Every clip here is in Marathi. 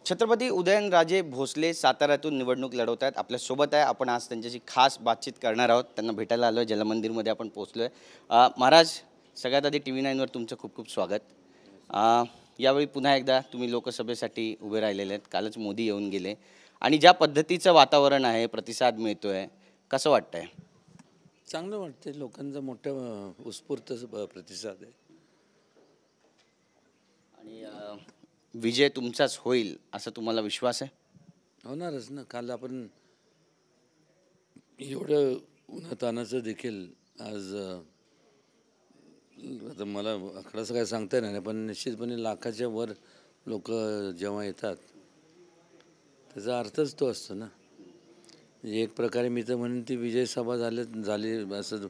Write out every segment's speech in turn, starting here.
छत्रपती उदयनराजे भोसले साताऱ्यातून निवडणूक लढवत आहेत. आपल्यासोबत आहे. आपण आज त्यांच्याशी खास बातचीत करणार आहोत. त्यांना भेटायला आलो आहे. जलमंदिरमध्ये आपण पोहोचलो आहे. महाराज, सगळ्यात आधी TV9 वर तुमचं खूप खूप स्वागत. यावेळी पुन्हा एकदा तुम्ही लोकसभेसाठी उभे राहिलेले आहेत. कालच मोदी येऊन गेले आणि ज्या पद्धतीचं वातावरण आहे, प्रतिसाद मिळतो आहे, कसं वाटतंय? चांगलं वाटते. लोकांचा मोठा उत्स्फूर्त प्रतिसाद आहे. आणि विजय तुमचाच होईल असं तुम्हाला विश्वास आहे? होणारच ना. काल आपण एवढं उन्हातानाचं देखील आज आता मला आकडाचं काय सांगता येणार नाही, पण निश्चितपणे लाखाच्या वर लोक जेव्हा येतात त्याचा अर्थच तो असतो ना. म्हणजे एक प्रकारे मी तर म्हणेन ती विजय सभा झाली असं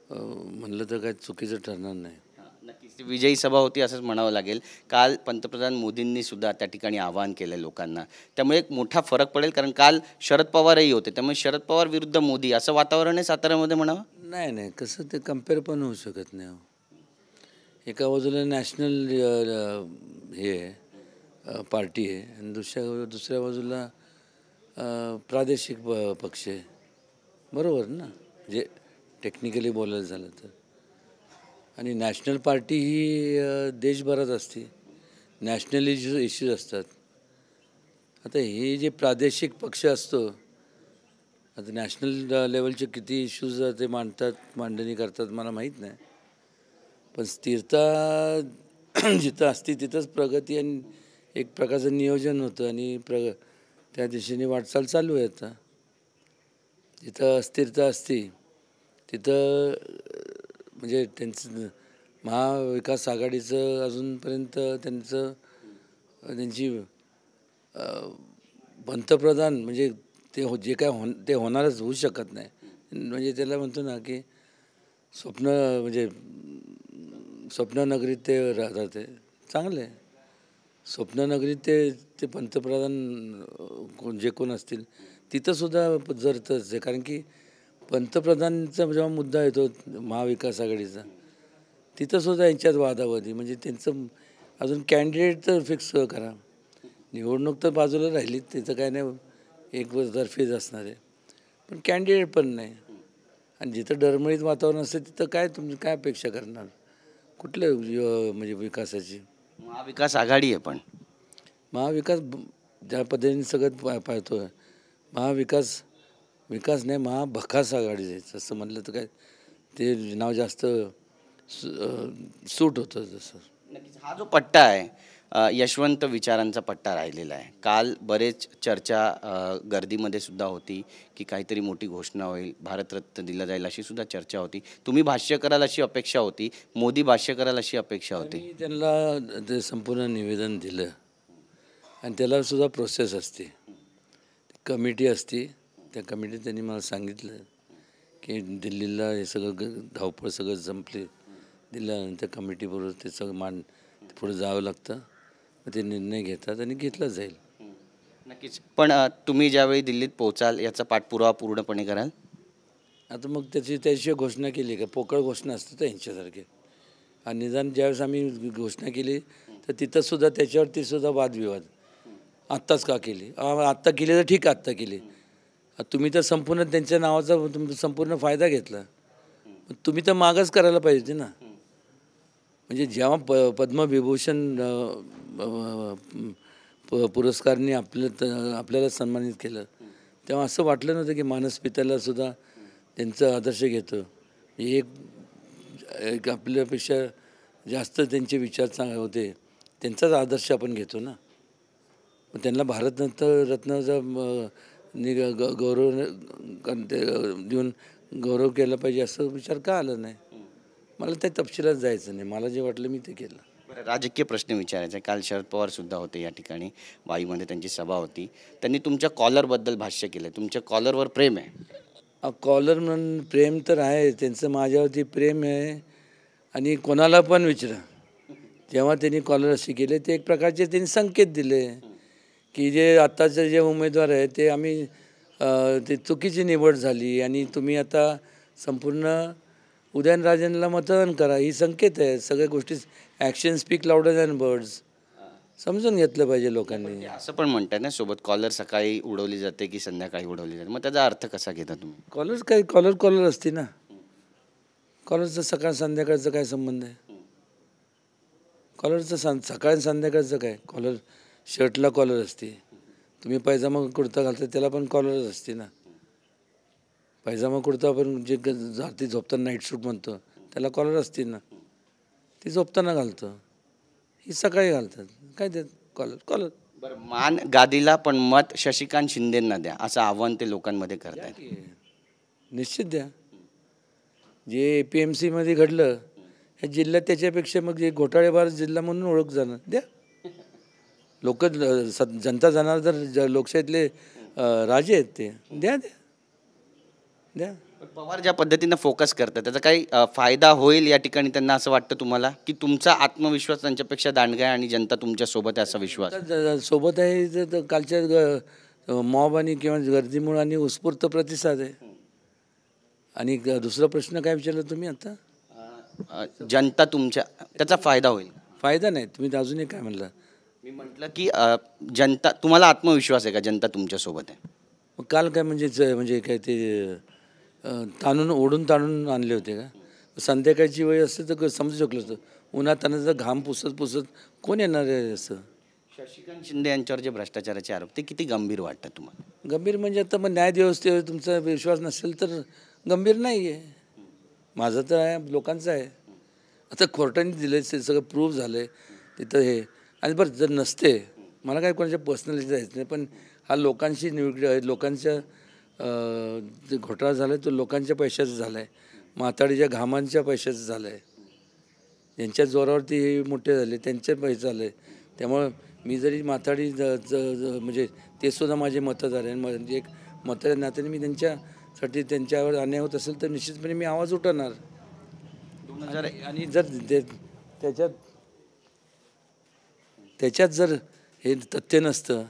म्हणलं तर काही चुकीचं ठरणार नाही. नक्कीच ती विजयी सभा होती असंच म्हणावं लागेल. काल पंतप्रधान मोदींनी सुद्धा त्या ठिकाणी आवाहन केलं लोकांना. त्यामुळे एक मोठा फरक पडेल, कारण काल शरद पवारही होते. त्यामुळे शरद पवार विरुद्ध मोदी असं वातावरण आहे साताऱ्यामध्ये म्हणावं? नाही नाही, कसं ते कम्पेअर पण होऊ शकत नाही. एका बाजूला नॅशनल हे पार्टी आहे आणि दुसऱ्या बाजूला प्रादेशिक पक्ष आहे. बरोबर ना, म्हणजे टेक्निकली बोलायला झालं तर. आणि नॅशनल पार्टी ही देशभरात असते, नॅशनल इश्यूज असतात. आता हे जे प्रादेशिक पक्ष असतो, आता नॅशनल लेवलचे किती इश्यूज ते मांडणी करतात मला माहीत नाही, पण स्थिरता जिथं असते तिथंच प्रगती आणि एक प्रकारचं नियोजन होतं आणि त्या दिशेने वाटचाल चालू आहे. आता जिथं अस्थिरता असते तिथं म्हणजे त्यांचं महाविकास आघाडीचं अजूनपर्यंत त्यांची पंतप्रधान म्हणजे जे काय ते होणारच होऊ शकत नाही. म्हणजे त्याला म्हणतो ना की म्हणजे स्वप्ननगरीत ते राहतात. ते चांगलं आहे. स्वप्ननगरीत ते पंतप्रधान जे कोण असतील तिथंसुद्धा जरतच आहे, कारण की पंतप्रधानचा जेव्हा मुद्दा येतो महाविकास आघाडीचा, तिथंसुद्धा यांच्यात वादावादी. म्हणजे त्यांचं अजून कॅन्डिडेट तर फिक्स करा. निवडणूक तर बाजूला राहिली, त्याचं काय नाही, एक तर्फेच असणार आहे, पण कॅन्डिडेट पण नाही. आणि जिथं डरमळीत वातावरण असतं तिथं काय तुम्ही काय अपेक्षा करणार कुठल्या म्हणजे विकासाची? महाविकास आघाडी आहे, पण महाविकास ज्या पद्धतीने सगळं पाहतो आहे, विकास नाही, महाभकास आघाडी जायचं असं म्हटलं तर काय ते नाव जास्त सूट होतं. जसं नक्कीच हा जो पट्टा आहे, यशवंत विचारांचा पट्टा राहिलेला आहे. काल बरेच चर्चा गर्दीमध्ये सुद्धा होती की काहीतरी मोठी घोषणा होईल, भारतरत्न दिला जाईल अशी सुद्धा चर्चा होती. तुम्ही भाष्य कराल अशी अपेक्षा होती, मोदी भाष्य कराल अशी अपेक्षा होती. मी त्यांना ते संपूर्ण निवेदन दिलं आणि त्याला सुद्धा प्रोसेस असते, कमिटी असते. त्या कमिटीत त्यांनी मला सांगितलं की दिल्लीला हे सगळं धावपळ सगळं संपले दिल्यानंतर कमिटीबरोबर ते सगळं पुढे जावं लागतं. मग ते निर्णय घेतात आणि घेतला जाईल. नक्कीच. पण तुम्ही ज्यावेळी दिल्लीत पोहोचाल याचा पाठपुरावा पूर्णपणे कराल? आता मग त्याशिवाय घोषणा केली का? पोकळ घोषणा असते तर यांच्यासारखे. आणि निदान ज्यावेळेस आम्ही घोषणा केली तर तिथंसुद्धा त्याच्यावरती सुद्धा वादविवाद. आत्ताच का केली? आत्ता केली तर ठीक, आत्ता केली. तुम्ही तर संपूर्ण त्यांच्या नावाचा संपूर्ण फायदा घेतला. तुम्ही तर मागच करायला पाहिजे ना. म्हणजे जेव्हा पद्मविभूषण पुरस्काराने आपल्याला सन्मानित केलं तेव्हा असं वाटलं नव्हतं की मानस पित्याला सुद्धा त्यांचा आदर्श घेतो. एक आपल्यापेक्षा जास्त त्यांचे विचार होते, त्यांचाच आदर्श आपण घेतो ना. मग त्यांना भारतरत्नाचा गौरव देऊन गौरव केला पाहिजे असं विचार का आला नाही? मला त्या तपशिलात जायचं नाही. मला जे वाटलं मी ते केलं. राजकीय प्रश्न विचारायचा आहे. काल शरद पवार सुद्धा होते या ठिकाणी, वाईमध्ये त्यांची सभा होती. त्यांनी तुमच्या कॉलरबद्दल भाष्य केलं. तुमच्या कॉलरवर प्रेम आहे? कॉलर म्हणून प्रेम तर आहे त्यांचं, माझ्यावरती प्रेम आहे. आणि कोणाला पण विचारा, जेव्हा त्यांनी कॉलर असे केले ते एक प्रकारचे त्यांनी संकेत दिले की जे आत्ताचे जे उमेदवार आहे ते आम्ही ते चुकीची निवड झाली आणि तुम्ही आता संपूर्ण उदयनराजेंना मतदान करा, ही संकेत आहे. सगळ्या गोष्टी action speak louder than words. समजून घेतलं पाहिजे लोकांनी. ते असं पण म्हणतात ना सोबत कॉलर सकाळी उडवली जाते की संध्याकाळी उडवली जाते, मग त्याचा अर्थ कसा घेता तुम्ही? कॉलर असते ना. कॉलरचं सकाळ संध्याकाळचं काय संबंध आहे? कॉलरचं सकाळ संध्याकाळचं काय? कॉलर शर्टला कॉलर असते. तुम्ही पायजामा कुर्ता घालता त्याला पण कॉलरच असते ना. पायजामा कुर्ता आपण जे रात्री झोपताना नाईट सूट म्हणतो त्याला कॉलर असते ना. ती झोपताना घालतो, ही सकाळी घालतात. काय ते कॉलर कॉलर. बरं, मान गादीला पण मत शशिकांत शिंदेंना द्या असं आव्हान ते लोकांमध्ये करतायत. निश्चित द्या. जे APMC मध्ये घडलं ह्या जिल्ह्यात त्याच्यापेक्षा मग जे घोटाळेबाज जिल्हा म्हणून ओळख जाणार. द्या. लोक जनता जनार्दन लोकशाहीतले राजे आहेत ते. द्या द्या द्या. पण पवार ज्या पद्धतीनं फोकस करतात त्याचा काही फायदा होईल या ठिकाणी त्यांना असं वाटतं तुम्हाला, की तुमचा आत्मविश्वास त्यांच्यापेक्षा दांडगा आहे आणि जनता तुमच्या सोबत आहे असा विश्वास? सोबत आहे तर कालच्या मॉब आणि किंवा गर्दीमुळे आणि उत्स्फूर्त प्रतिसाद आहे. आणि दुसरा प्रश्न काय विचारला तुम्ही आता? जनता तुमच्या त्याचा फायदा होईल? फायदा नाही. तुम्ही अजूनही काय म्हणला? मी म्हटलं की जनता, तुम्हाला आत्मविश्वास आहे का जनता तुमच्या सोबत आहे? मग काल काय म्हणजे काय ते ओढून ताणून आणले होते का? संध्याकाळची वेळ असते तर समजू शकलं असतं. उन्हात तानाचा घाम पुसत कोण येणार आहे असं? शशिकांत शिंदे यांच्यावर जे भ्रष्टाचाराचे आरोप ते किती गंभीर वाटतात तुम्हाला? गंभीर म्हणजे आता मग न्यायव्यवस्थेवर तुमचा विश्वास नसेल तर गंभीर नाही आहे. माझं तर आहे, लोकांचं आहे. आता कोर्टाने दिलं सगळं प्रूव्ह झालं आहे तिथं हे. आणि बरं जर नसते, मला काय कोणाच्या पर्सनॅलिटी जायचं नाही, पण हा लोकांशी निगडीत आहे. लोकांच्या जे घोटाळा झाला आहे तो लोकांच्या पैशाचा झाला आहे. माताडीच्या घामांच्या पैशाचं झालं आहे. यांच्या जोरावरती हे मोठे झाले त्यांचे पैसे झाले. त्यामुळं मी जरी माथाडी म्हणजे ते सुद्धा माझे मतदार आहे. म्हणजे एक मतदार नात्याने मी त्यांच्यासाठी त्यांच्यावर अन्याय होत असेल तर निश्चितपणे मी आवाज उठवणार. आणि जर त्याच्यात जर हे तथ्य नसतं,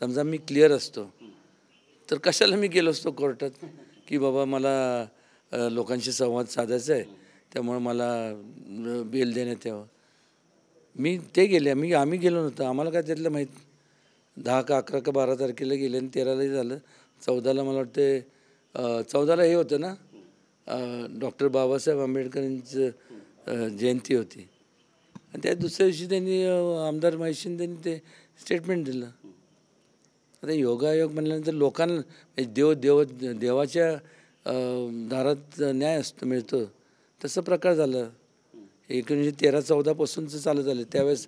समजा मी क्लिअर असतो तर कशाला मी गेलो असतो कोर्टात की बाबा मला लोकांशी संवाद साधायचा आहे त्यामुळं मला बेल देण्यात यावं. मी ते गेले आम्ही गेलो नव्हतो. आम्हाला काय त्यातलं माहीत. 10 का 11 का 12 तारखेला गेले आणि 13लाही झालं. 14ला मला वाटते 14ला हे होतं ना डॉक्टर बाबासाहेब आंबेडकरांचं जयंती होती. आणि त्या दुसऱ्या दिवशी त्यांनी आमदार महेश शिंदेंनी ते स्टेटमेंट दिलं. आता योगायोग म्हणल्यानंतर लोकांना देवाच्या दारात न्याय मिळतो तसं प्रकार झाला. 1913-14पासूनचं चालू झालं. त्यावेळेस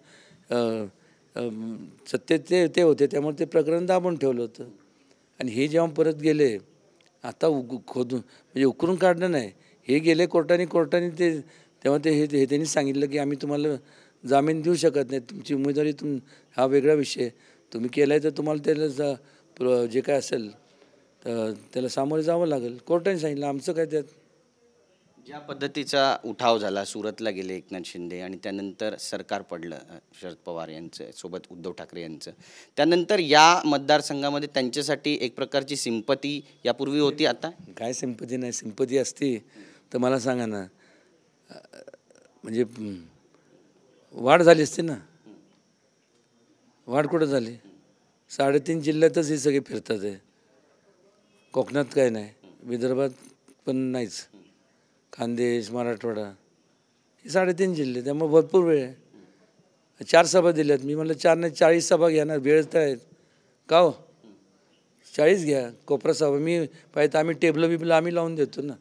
सत्तेत ते होते त्यामुळे ते प्रकरण दाबून ठेवलं होतं. आणि हे जेव्हा परत गेले आता खोदून म्हणजे उकरून काढणं नाही, हे गेले कोर्टाने ते तेव्हा हे त्यांनी सांगितलं की आम्ही तुम्हाला जामीन देऊ शकत नाही. तुमची उमेदवारी हा वेगळा विषय. तुम्ही केला आहे तर तुम्हाला त्याला जे काय असेल तर त्याला सामोरे जावं लागेल. कोर्टाने सांगितलं. आमचं काय त्यात? ज्या पद्धतीचा उठाव झाला, सुरतला गेले एकनाथ शिंदे आणि त्यानंतर सरकार पडलं शरद पवार यांचं सोबत उद्धव ठाकरे यांचं, त्यानंतर या मतदारसंघामध्ये त्यांच्यासाठी एक प्रकारची सिंपती यापूर्वी होती. आता काय सिंपती नाही. सिंपती असती तर मला सांगा ना, म्हणजे वाढ झाली असते ना. वाढ कुठं झाली? 3.5 जिल्ह्यातच हे सगळे फिरतात आहे. कोकणात काय नाही, विदर्भात पण नाहीच, खानदेश मराठवाडा हे 3.5 जिल्हे. त्यामुळे भरपूर वेळ आहे. 4 सभा दिल्यात. मी म्हटलं 4 नाही 40 सभा घ्या ना, वेळ तर आहेत का हो. 40 घ्या. कोपरा सभा मी पाहिजे आम्ही टेबलं आम्ही लावून देतो ना.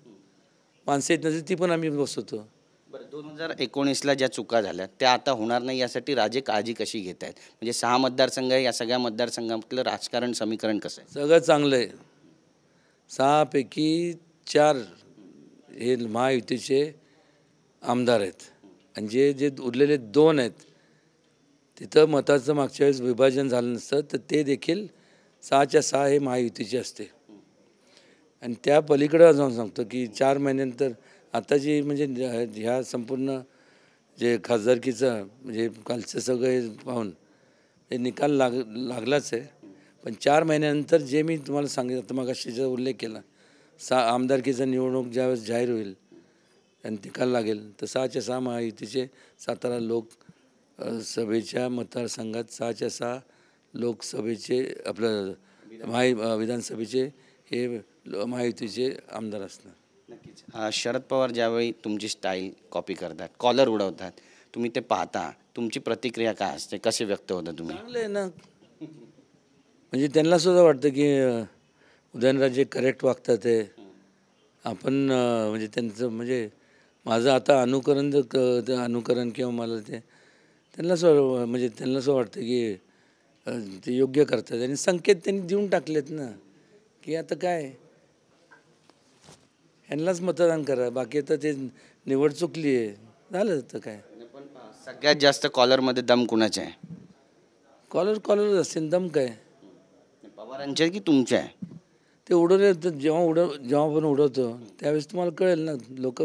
माणसं येत नसेल ती पण आम्ही बसवतो. बरं, 2019ला ज्या चुका झाल्या त्या आता होणार नाही यासाठी राजे काळजी कशी घेत आहेत? म्हणजे 6 मतदारसंघ आहे, या सगळ्या मतदारसंघातलं राजकारण समीकरण कसं आहे? सगळं चांगलं आहे. 6 पैकी 4 हे महायुतीचे आमदार आहेत आणि जे उरलेले 2 आहेत तिथं मताचं मागच्या वेळेस विभाजन झालं नसतं तर ते देखील 6च्या 6 हे महायुतीचे असते. आणि त्या पलीकडं जाऊन सांगतो की 4 महिन्यानंतर आता जी म्हणजे ह्या संपूर्ण जे खासदारकीचं म्हणजे कालचं सगळं पाहून हे निकाल लागलाच आहे. पण 4 महिन्यानंतर जे मी तुम्हाला सांगितलं आता मगाशीचा उल्लेख केला, आमदारकीचा निवडणूक ज्यावेळेस जाहीर होईल आणि निकाल लागेल तर 6च्या 6 महायुतीचे सातारा लोक सभेच्या मतदारसंघात 6च्या 6 लोकसभेचे आपलं विधानसभेचे हे महायुतीचे आमदार असणार. नक्कीच. शरद पवार ज्यावेळी तुमची स्टाईल कॉपी करतात, कॉलर उडवतात, तुम्ही ते पाहता, तुमची प्रतिक्रिया काय असते, कसे व्यक्त होता तुम्ही? चांगलं आहे ना. म्हणजे त्यांना सुद्धा वाटतं की उदयनराजे करेक्ट वागतात आहे. आपण म्हणजे त्यांचं म्हणजे माझं आता अनुकरण किंवा मला त्यांना म्हणजे त्यांना असं वाटतं की ते योग्य करतात आणि संकेत त्यांनी देऊन टाकलेत ना की आता काय ह्यांनाच मतदान करा, बाकी आता ते निवड चुकली आहे, झालं तर काय. सगळ्यात जास्त कॉलरमध्ये दम कुणाचे आहे? कॉलर असेल, दम काय पवारांचे की तुमचे आहे? ते उडवले तर जेव्हा आपण उडवतो त्यावेळेस तुम्हाला कळेल ना. लोक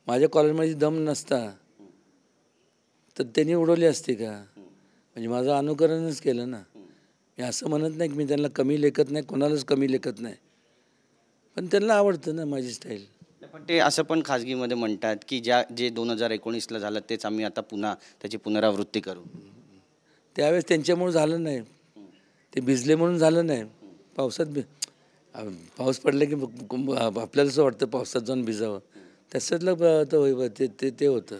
माझ्या कॉलेजमध्ये दम नसता तर त्यांनी उडवली असते का? म्हणजे माझं अनुकरणच केलं ना. मी असं म्हणत नाही की मी त्यांना कमी लेखत नाही, कोणालाच कमी लेखत नाही, पण त्यांना आवडतं ना माझी स्टाईल. पण ते असं पण खाजगीमध्ये म्हणतात की जे 2019ला झालं तेच आम्ही आता पुन्हा त्याची पुनरावृत्ती करू. त्यावेळेस त्यांच्यामुळे झालं नाही, ते भिजले म्हणून झालं नाही. पाऊस पडला की आपल्याला असं वाटतं पावसात जाऊन भिजावं, त्याच्यातलं ते होतं.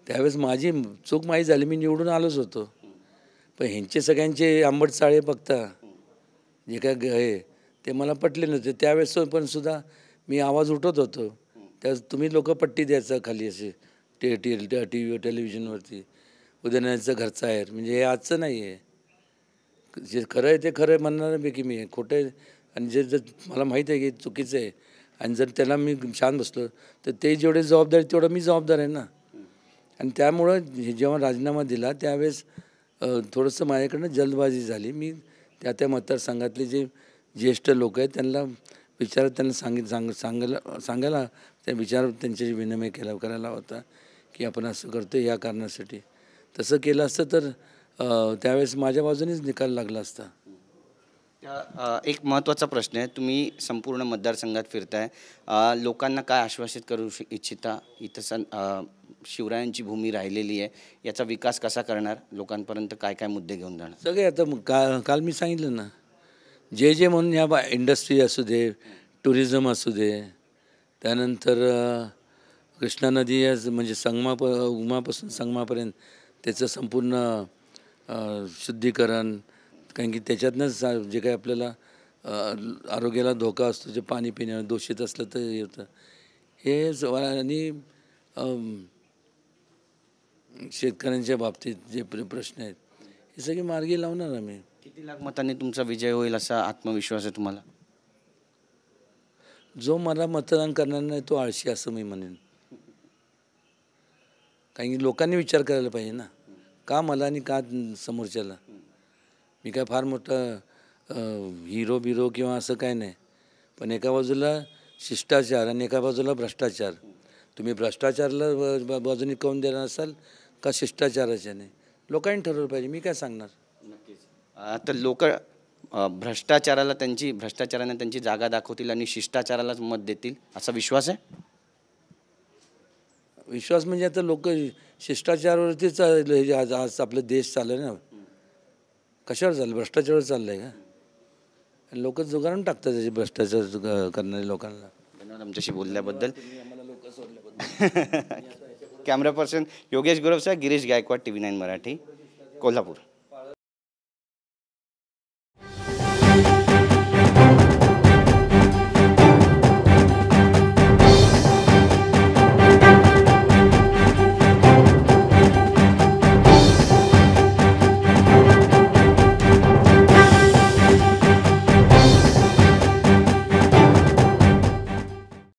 त्यावेळेस माझी चूक माहीत झाली, मी निवडून आलोच होतो. पण ह्यांचे सगळ्यांचे आंबट चाळे बघता जे काय आहे ते मला पटले नव्हते. त्यावेळेस पण सुद्धा मी आवाज उठवत होतो. त्यावेळेस तुम्ही लोक पट्टी द्यायचं खाली असे टेलिव्हिजनवरती, उदयनराजेंचं घरचं आहे, म्हणजे हे आजचं नाही आहे. जे खरं आहे ते खरं म्हणणाऱ्यापैकी मी आहे, खोटं आहे आणि जर मला माहीत आहे की चुकीचं आहे आणि जर त्याला मी छान बसलो तर ते जेवढे जबाबदार तेवढं मी जबाबदार आहे ना. आणि त्यामुळं जेव्हा राजीनामा दिला त्यावेळेस थोडंसं माझ्याकडनं जल्दबाजी झाली. मी त्या मतदारसंघातले जे ज्येष्ठ लोक आहेत त्यांना त्यांना सांगायला त्यांच्याशी विनिमय करायला होता की आपण असं करतो या कारणासाठी. तसं केलं असतं तर त्यावेळेस माझ्या बाजूनेच निकाल लागला असता. एक महत्त्वाचा प्रश्न आहे, तुम्ही संपूर्ण मतदारसंघात फिरताय, लोकांना काय आश्वासित करू इच्छिता? इथं शिवरायांची भूमी राहिलेली आहे, याचा विकास कसा करणार, लोकांपर्यंत काय काय मुद्दे घेऊन जाणार? सगळे आता काल मी सांगितलं ना, जे म्हणून या इंडस्ट्री असू दे, टुरिझम असू दे, त्यानंतर कृष्णा नदी म्हणजे उमापासून संगमापर्यंत त्याचं संपूर्ण शुद्धीकरण, कारण की त्याच्यातनंच जे काही आपल्याला आरोग्याला धोका असतो, जे पाणी पिण्यानं दूषित असलं तर हे होतं. हे आणि शेतकऱ्यांच्या बाबतीत जे प्रश्न आहेत हे सगळे मार्गी लावणार आम्ही. किती लाख मतांनी तुमचा विजय होईल असा आत्मविश्वास आहे तुम्हाला? जो मला मतदान करणार नाही तो आळशी असं मी म्हणेन. कारण की लोकांनी विचार करायला पाहिजे ना, का मला आणि का समोरच्याला. मी काय फार मोठं हिरो किंवा असं काय नाही, पण एका बाजूला शिष्टाचार आणि एका बाजूला भ्रष्टाचार. तुम्ही भ्रष्टाचाराला बाजूने काऊन देणार असाल का शिष्टाचाराच्याने, लोकांनी ठरवलं पाहिजे, मी काय सांगणार. नक्कीच. तर लोक भ्रष्टाचाराने त्यांची जागा दाखवतील आणि शिष्टाचारालाच मत देतील असा विश्वास आहे? विश्वास म्हणजे आता लोक शिष्टाचारावरतीच आज आपला देश चाललं ना. कशावर चाललं? भ्रष्टाचारावर चाललं आहे का? आणि लोक जुगारून टाकतात त्याचे भ्रष्टाचार करणारे लोकांना. धन्यवाद आमच्याशी बोलल्याबद्दल. कॅमेरा पर्सन योगेश गुरवसा, गिरीश गायकवाड, TV9 मराठी, कोल्हापूर.